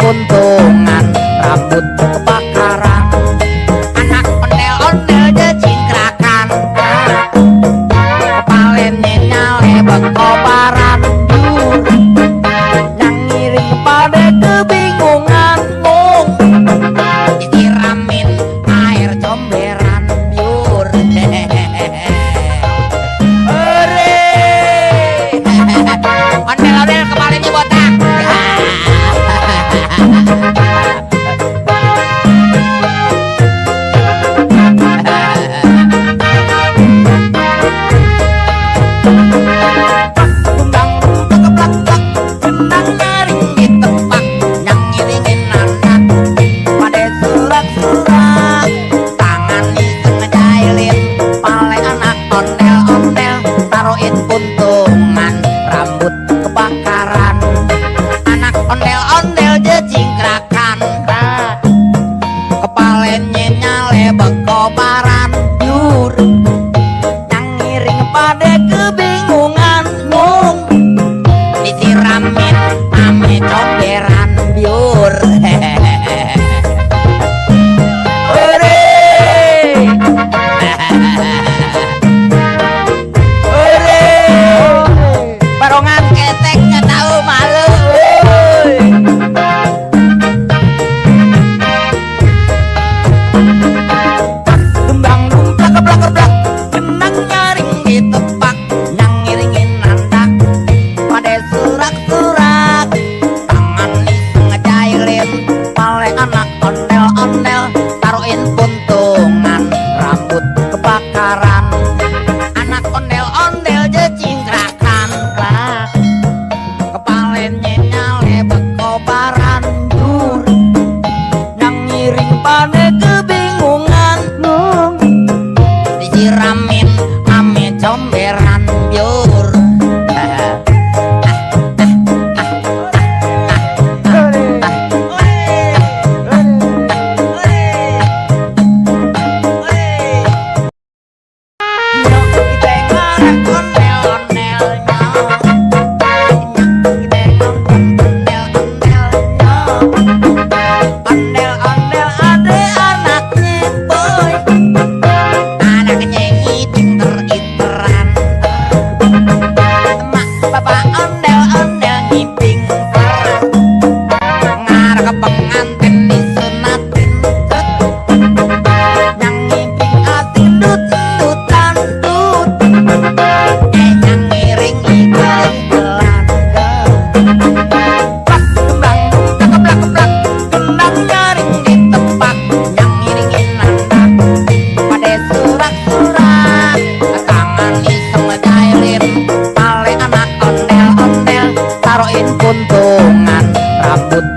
Untungan rambut kebakaran, anak ondel-ondel jejingkrakan, kepalanya nyale berkobaran, yang ngiring pada kebingungan, mung disiramin air comberan biur. Ondel-ondel kepalanya botak. Untungan rambut kebakaran, anak ondel-ondel jejingkrakan, kepalanya nyale berkobaran, yur yang ngiring pada kebingungan, mung disiramin ame comberan biur. Barongan ketek nggak tahu malu. Gembang dumplak keblak keblak, genang nyaring ditepak, yang ngiringin nanda pada surak-surak, tangan iseng ngejailin pale anak ondel-ondel, taruhin puntungan rambut kebakaran, anak ondel-ondel jejingkrakan, kepalanya nyale berkobaran, dur yang ngiring pada kebingungan, mung disiramin ame comberan biur. Untungan rambut